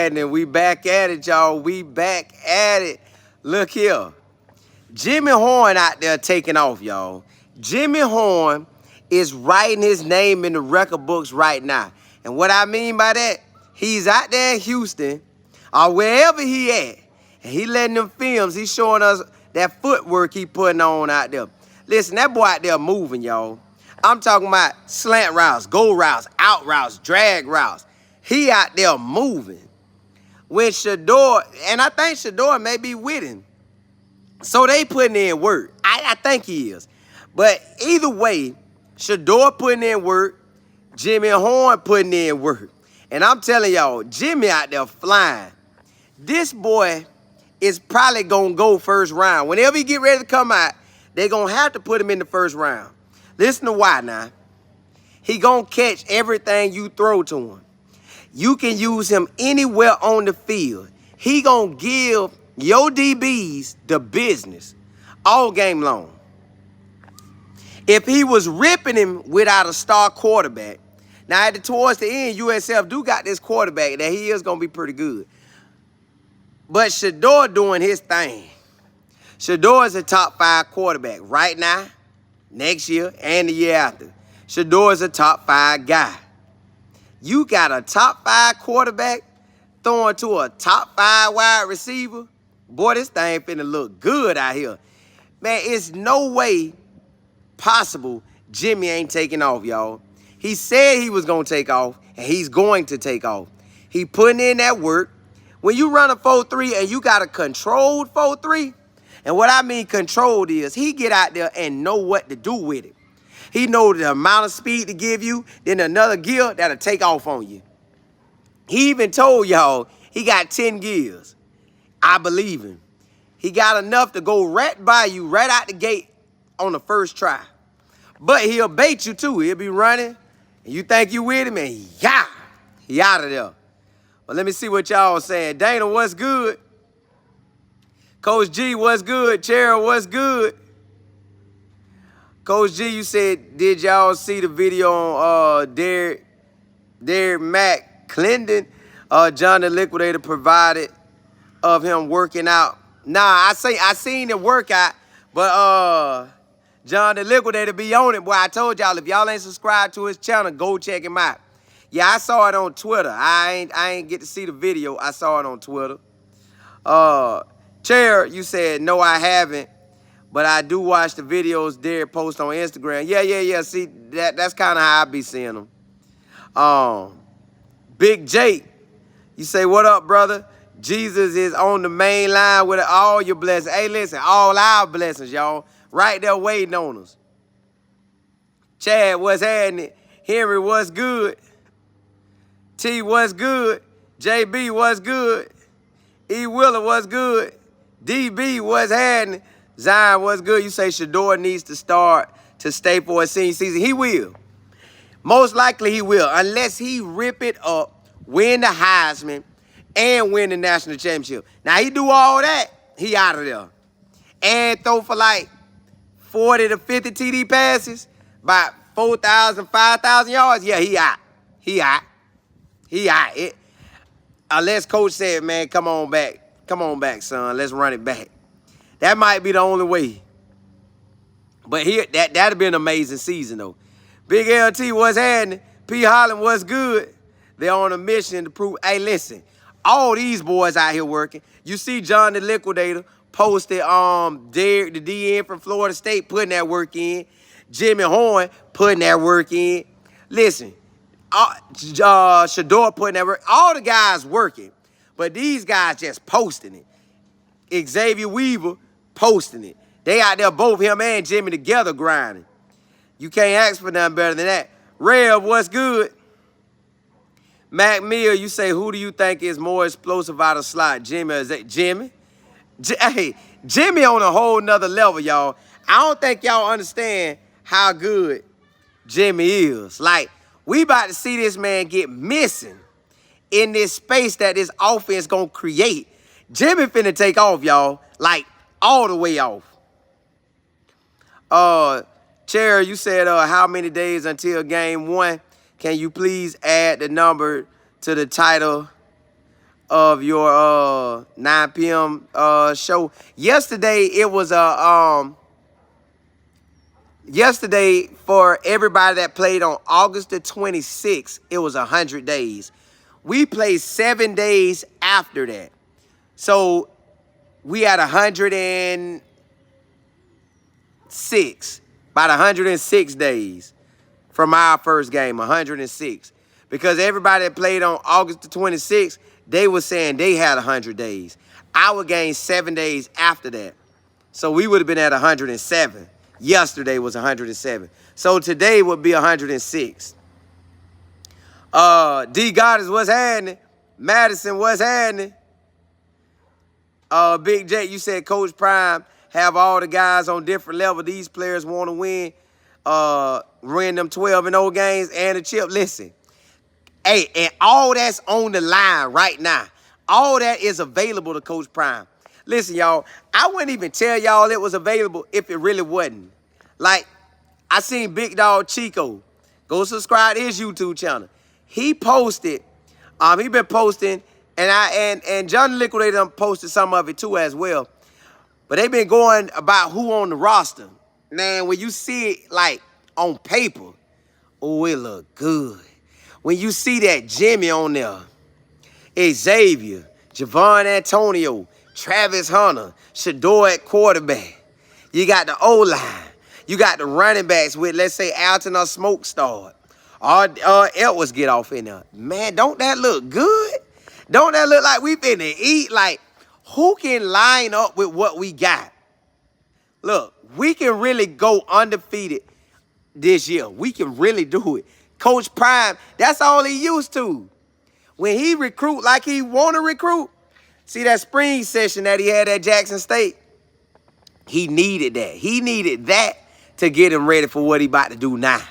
happening? We back at it, y'all. We back at it. Look here. Jimmy Horn out there taking off, y'all. Jimmy Horn is writing his name in the record books right now. And what I mean by that, he's out there in Houston or wherever he at. And he letting them films, he's showing us that footwork he putting on out there. Listen, that boy out there moving, y'all. I'm talking about slant routes, go routes, out routes, drag routes. He out there moving. When Shador, and I think Shador may be with him. So they putting in work. I think he is. But either way, Shador putting in work, Jimmy Horn putting in work. And I'm telling y'all, Jimmy out there flying. This boy is probably going to go first round. Whenever he get ready to come out, they're going to have to put him in the first round. Listen to why now. He going to catch everything you throw to him. You can use him anywhere on the field. He going to give your DBs the business all game long. If he was ripping him without a star quarterback, now towards the end, USF do got this quarterback that he is going to be pretty good. But Shador doing his thing. Shador is a top 5 quarterback right now, next year, and the year after. Shador is a top 5 guy. You got a top 5 quarterback throwing to a top 5 wide receiver. Boy, this thing finna look good out here. Man, it's no way possible Jimmy ain't taking off, y'all. He said he was going to take off, and he's going to take off. He putting in that work. When you run a 4-3 and you got a controlled 4-3, and what I mean controlled is he get out there and know what to do with it. He know the amount of speed to give you, then another gear that'll take off on you. He even told y'all he got 10 gears. I believe him. He got enough to go right by you, right out the gate on the first try. But he'll bait you too. He'll be running, and you think you with him, and yeah, he out of there. But let me see what y'all saying. Dana, what's good? Coach G, what's good? Cheryl, what's good? Coach G, you said, did y'all see the video on Derek Mack Clendon? John the Liquidator provided of him working out. Nah, I seen the workout, but John the Liquidator be on it. Boy, I told y'all, if y'all ain't subscribed to his channel, go check him out. Yeah, I saw it on Twitter. I ain't get to see the video. I saw it on Twitter. Chair, you said, no, I haven't. But I do watch the videos Derek post on Instagram. Yeah. See, that's kind of how I be seeing them. Big Jake, you say, what up, brother? Jesus is on the main line with all your blessings. Hey, listen, all our blessings, y'all. Right there waiting on us. Chad, what's happening? Henry, what's good? T, what's good? JB, what's good? E. Willer, what's good? DB, what's happening? Zion, what's good? You say Shador needs to start to stay for a senior season. He will. Most likely he will, unless he rip it up, win the Heisman, and win the national championship. Now, he do all that, he out of there. And throw for like 40 to 50 TD passes, about 4,000, 5,000 yards. Yeah, he out. He out. He out. Unless coach said, man, come on back. Come on back, son. Let's run it back. That might be the only way. But here, that'd be an amazing season, though. Big LT, what's happening? P. Holland, what's good? They're on a mission to prove, hey, listen, all these boys out here working. You see John the Liquidator posted Derek, the DN from Florida State, putting that work in. Jimmy Horn putting that work in. Listen, Shador putting that work. All the guys working. But these guys just posting it. Xavier Weaver posting it. They out there, both him and Jimmy together grinding. You can't ask for nothing better than that. Rev, what's good? Mac Mill, you say, who do you think is more explosive out of slot? Jimmy or is that Jimmy? Hey, Jimmy on a whole nother level, y'all. I don't think y'all understand how good Jimmy is. Like, we about to see this man get missing in this space that this offense gonna create. Jimmy finna take off, y'all. Like, all the way off. Chair, you said how many days until game 1? Can you please add the number to the title of your 9 p.m. Show. Yesterday it was yesterday for everybody that played on August the 26th, it was 100 days. We played 7 days after that. So we had 106, about 106 days from our first game, 106. Because everybody that played on August the 26th, they were saying they had 100 days. Our game 7 days after that. So we would have been at 107. Yesterday was 107. So today would be 106. D Goddess, what's happening? Madison, what's happening? Big J, you said Coach Prime have all the guys on different level. These players want to win. Win them 12-0 games and a chip. Listen, hey, and all that's on the line right now. All that is available to Coach Prime. Listen, y'all, I wouldn't even tell y'all it was available if it really wasn't. Like, I seen Big Dog Chico. Go subscribe to his YouTube channel. He posted, he been posting, and John the Liquidator done posted some of it too as well. But they been going about who on the roster. Man, when you see it like on paper, oh, it look good. When you see that Jimmy on there, Xavier, Javon Antonio, Travis Hunter, Shador at quarterback. You got the O-line. You got the running backs with, let's say, Alton or Smoke start. Or Edwards get off in there. Man, don't that look good? Don't that look like we finna eat? Like, who can line up with what we got? Look, we can really go undefeated this year. We can really do it. Coach Prime, that's all he used to. When he recruit like he want to recruit, see that spring session that he had at Jackson State? He needed that. He needed that to get him ready for what he about to do now.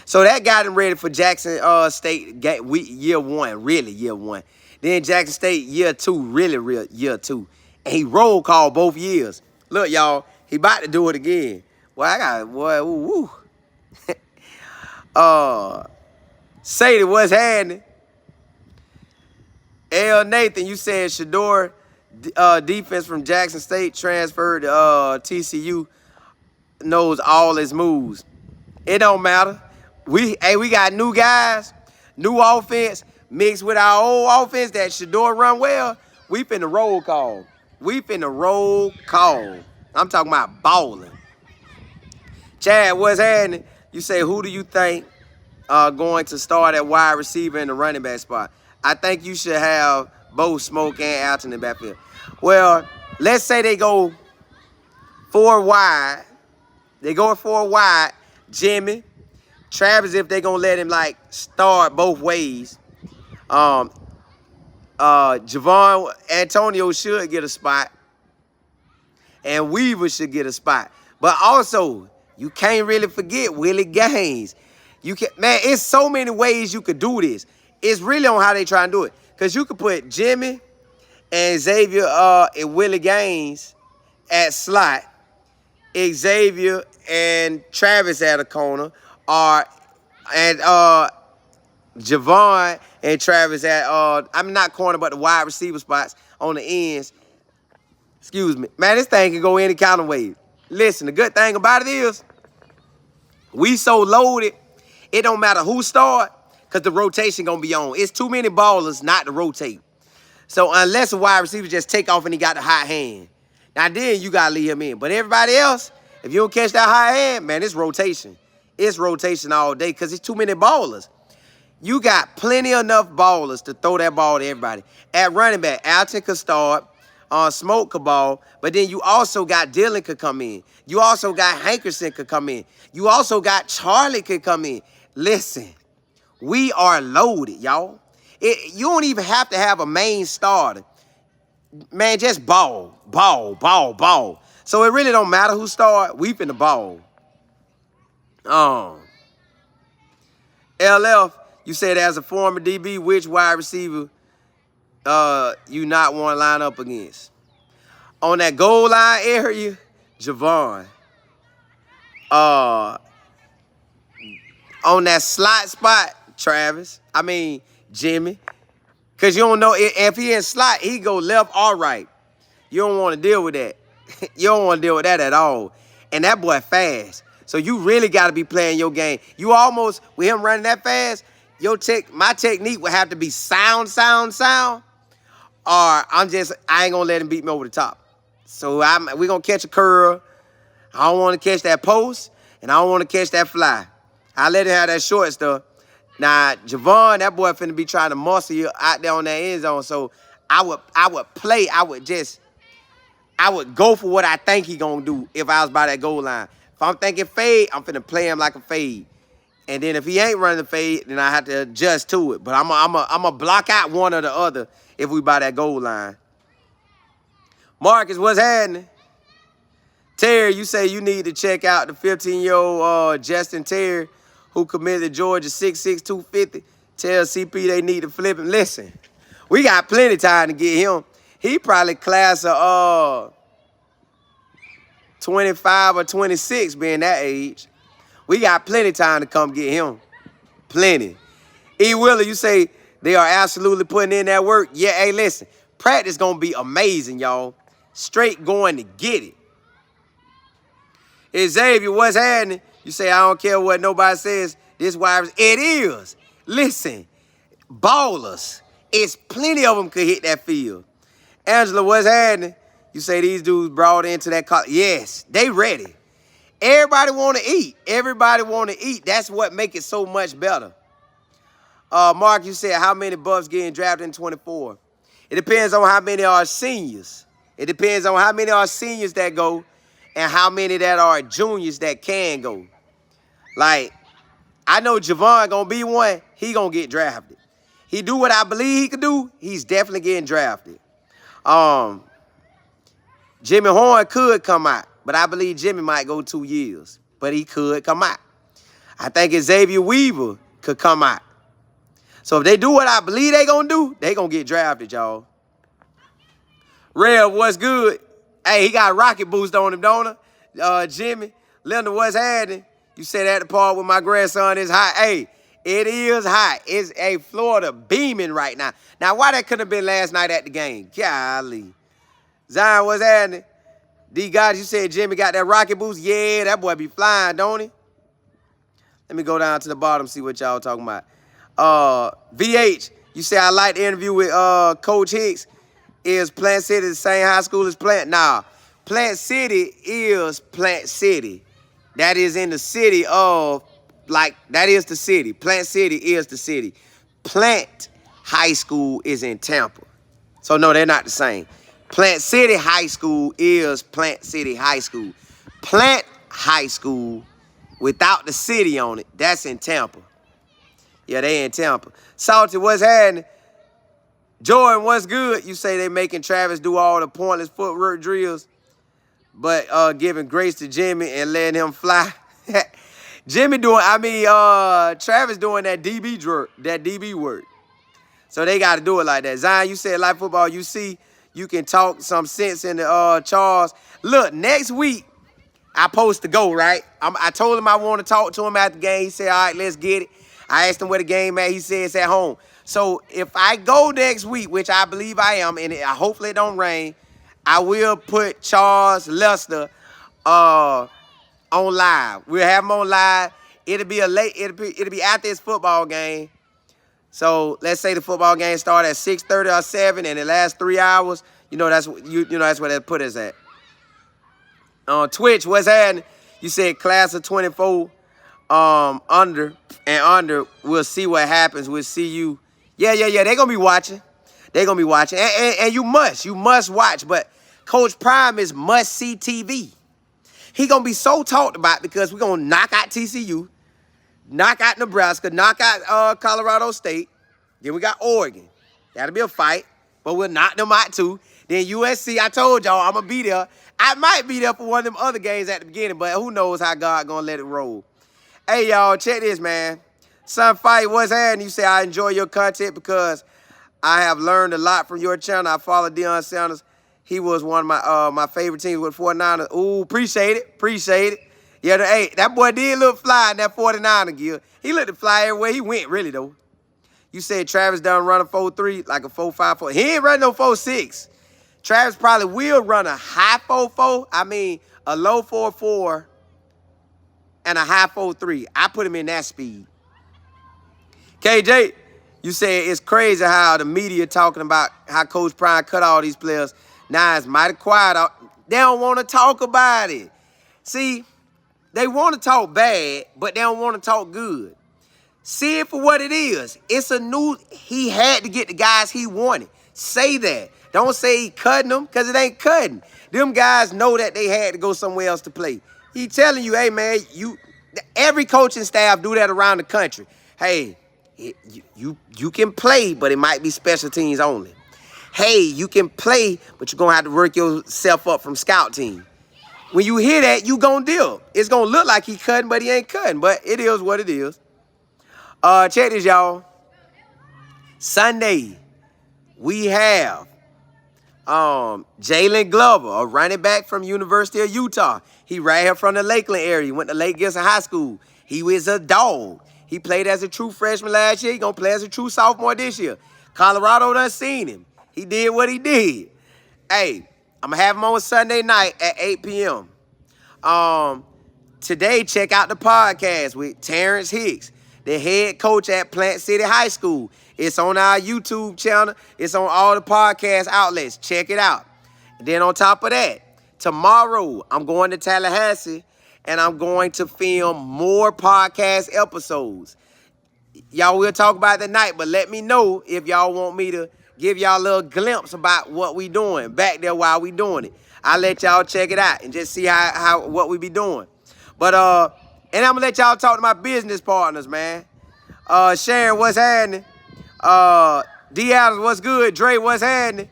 So that got him ready for Jackson State year one, really year one. Then Jackson State year two, really real year two. And he roll called both years. Look, y'all, he about to do it again. Well, I got, boy, woo. Sadie, what's happening? L. Nathan, you said Shador defense from Jackson State transferred to TCU, knows all his moves. It don't matter. We got new guys, new offense mixed with our old offense that Shador run well. We finna roll call. We finna roll call. I'm talking about balling. Chad, what's happening? You say, who do you think going to start at wide receiver in the running back spot? I think you should have both Smoke and Alton in the backfield. Well, let's say they go 4 wide. They go 4 wide. Jimmy, Travis, if they gonna let him like start both ways. Javon Antonio should get a spot, and Weaver should get a spot. But also, you can't really forget Willie Gaines. You can, man, it's so many ways you could do this. It's really on how they try and do it. Because you could put Jimmy and Xavier and Willie Gaines at slot, Xavier and Travis at a corner, and Javon and Travis at, I'm not corner, but the wide receiver spots on the ends. Excuse me. Man, this thing can go any kind of way. Listen, the good thing about it is we so loaded, it don't matter who start, because the rotation going to be on. It's too many ballers not to rotate. So unless a wide receiver just take off and he got the hot hand, now then you got to leave him in. But everybody else, if you don't catch that hot hand, man, it's rotation. It's rotation all day because it's too many ballers. You got plenty enough ballers to throw that ball to everybody. At running back, Alton could start, Smoke could ball, but then you also got Dylan could come in. You also got Hankerson could come in. You also got Charlie could come in. Listen, we are loaded, y'all. You don't even have to have a main starter. Man, just ball. So it really don't matter who start. We finna ball. LF, you said as a former DB, which wide receiver you not want to line up against? On that goal line area, Javon. On that slot spot, Jimmy. Because you don't know if he in slot, he go left or right. You don't want to deal with that. You don't want to deal with that at all. And that boy fast. So you really got to be playing your game. You almost, with him running that fast, my technique would have to be sound. Or I ain't going to let him beat me over the top. So we're going to catch a curl. I don't want to catch that post, and I don't want to catch that fly. I let him have that short stuff. Now, Javon, that boy finna be trying to muscle you out there on that end zone. So I would play. I would go for what I think he gonna do if I was by that goal line. If I'm thinking fade, I'm finna play him like a fade. And then if he ain't running the fade, then I have to adjust to it. But I'm a block out one or the other if we by that goal line. Marcus, what's happening? Terry, you say you need to check out the 15-year-old Justin Terry, who committed to Georgia 6'6", 250. Tell CP they need to flip him. Listen, we got plenty of time to get him. He probably class of 25 or 26 being that age. We got plenty of time to come get him. Plenty. E. Willer, you say they are absolutely putting in that work. Yeah, hey, listen, practice going to be amazing, y'all. Straight going to get it. Hey, Xavier, what's happening? You say, I don't care what nobody says. This wide, it is. Listen, ballers. It's plenty of them could hit that field. Angela, what's happening? You say these dudes brought into that college. Yes, they ready. Everybody want to eat. Everybody want to eat. That's what make it so much better. Mark, you said how many Buffs getting drafted in 24? It depends on how many are seniors. It depends on how many are seniors that go and how many that are juniors that can go. Like, I know Javon going to be one. He going to get drafted. He do what I believe he could do. He's definitely getting drafted. Jimmy Horn could come out, but I believe Jimmy might go 2 years. But he could come out. I think Xavier Weaver could come out. So if they do what I believe they going to do, they going to get drafted, y'all. Rev, what's good? Hey, he got a rocket boost on him, don't he? Jimmy, Linda, what's happening? You said at the part with my grandson is hot. Hey, it is hot. It's Florida beaming right now. Now, why that couldn't have been last night at the game? Golly. Zion, what's happening? D. God, you said Jimmy got that rocket boost? Yeah, that boy be flying, don't he? Let me go down to the bottom, see what y'all talking about. VH, you say I like the interview with Coach Hicks. Is Plant City the same high school as Plant? Nah, Plant City is Plant City. That is in the city of, like, that is the city. Plant City is the city. Plant High School is in Tampa. So, no, they're not the same. Plant City High School is Plant City High School. Plant High School, without the city on it, that's in Tampa. Yeah, they in Tampa. Salty, what's happening? Jordan, what's good? You say they making Travis do all the pointless footwork drills, but giving grace to Jimmy and letting him fly. Travis doing that DB work. So they got to do it like that. Zion, you said like football, you see, you can talk some sense in the Charles. Look, next week, I supposed to go, right? I told him I want to talk to him after the game. He said, all right, let's get it. I asked him where the game at. He said it's at home. So if I go next week, which I believe I am, and hopefully it don't rain, I will put Charles Lester on live. We'll have him on live. It'll be after his football game. So let's say the football game start at 6:30 or 7, and it lasts 3 hours. You know that's that's where that put us at. On Twitch, what's happening? You said class of 24 under. We'll see what happens. We'll see you. Yeah. They're going to be watching. They're going to be watching. And you must watch. But Coach Prime is must-see TV. He going to be so talked about because we're going to knock out TCU, knock out Nebraska, knock out Colorado State. Then we got Oregon. That'll be a fight. But we'll knock them out too. Then USC, I told y'all I'm going to be there. I might be there for one of them other games at the beginning, but who knows how God going to let it roll. Hey, y'all, check this, man. Sunfight, what's happening? You say, I enjoy your content because I have learned a lot from your channel. I follow Deion Sanders. He was one of my favorite teams with 49ers. Ooh, appreciate it. Yeah, hey, that boy did look fly in that 49er gear. He looked fly everywhere he went, really, though. You said Travis done run a 4.3, like a 4.54. He ain't running no 4.6. Travis probably will run a high 4.4. I mean, a low 4.4 and a high 4.3. I put him in that speed. KJ, you said it's crazy how the media talking about how Coach Prime cut all these players. Now it's mighty quiet. They don't want to talk about it. See, they want to talk bad, but they don't want to talk good. See it for what it is. It's a new, he had to get the guys he wanted. Say that. Don't say he cutting them, because it ain't cutting. Them guys know that they had to go somewhere else to play. He telling you, hey, man, every coaching staff do that around the country. Hey, you can play, but it might be special teams only. Hey, you can play, but you're going to have to work yourself up from scout team. When you hear that, you going to deal. It's going to look like he cutting, but he ain't cutting. But it is what it is. Check this, y'all. Sunday, we have Jalen Glover, a running back from University of Utah. He right here from the Lakeland area. He went to Lake Gibson High School. He was a dog. He played as a true freshman last year. He going to play as a true sophomore this year. Colorado done seen him. He did what he did. Hey, I'm going to have him on Sunday night at 8 p.m. Today, check out the podcast with Terrence Hicks, the head coach at Plant City High School. It's on our YouTube channel. It's on all the podcast outlets. Check it out. And then on top of that, tomorrow, I'm going to Tallahassee, and I'm going to film more podcast episodes. Y'all will talk about it tonight, but let me know if y'all want me to give y'all a little glimpse about what we doing back there while we doing it. I'll let y'all check it out and just see what we be doing. But, and I'm going to let y'all talk to my business partners, man. Sharon, what's happening? D. Adams, what's good? Dre, what's happening?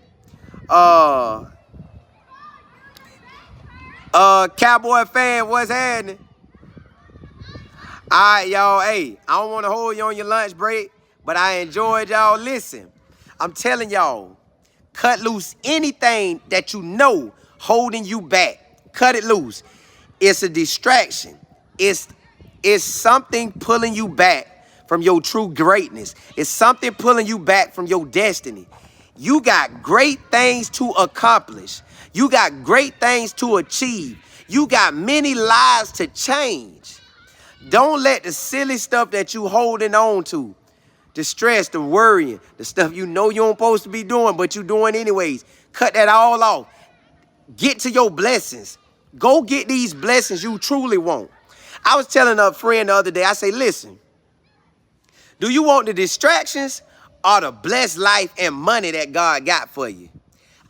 Cowboy fan, what's happening? All right, y'all. Hey, I don't want to hold you on your lunch break, but I enjoyed y'all. Listen, I'm telling y'all, cut loose anything that you know holding you back. Cut it loose. It's a distraction. It's something pulling you back from your true greatness. It's something pulling you back from your destiny. You got great things to accomplish. You got great things to achieve. You got many lives to change. Don't let the silly stuff that you holding on to, the stress, the worrying, the stuff you know you ain't supposed to be doing, but you doing anyways. Cut that all off. Get to your blessings. Go get these blessings you truly want. I was telling a friend the other day, I say, listen, do you want the distractions or the blessed life and money that God got for you?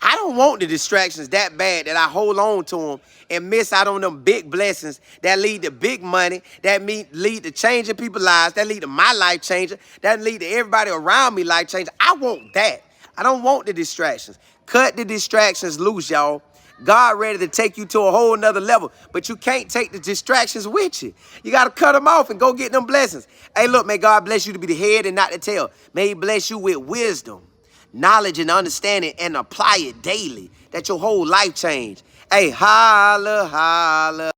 I don't want the distractions that bad that I hold on to them and miss out on them big blessings that lead to big money, that lead to changing people's lives, that lead to my life changing, that lead to everybody around me life changing. I want that. I don't want the distractions. Cut the distractions loose, y'all. God ready to take you to a whole nother level, but you can't take the distractions with you. You got to cut them off and go get them blessings. Hey, look, may God bless you to be the head and not the tail. May he bless you with wisdom, knowledge, and understanding, and apply it daily, that your whole life change. Hey, holla, holla.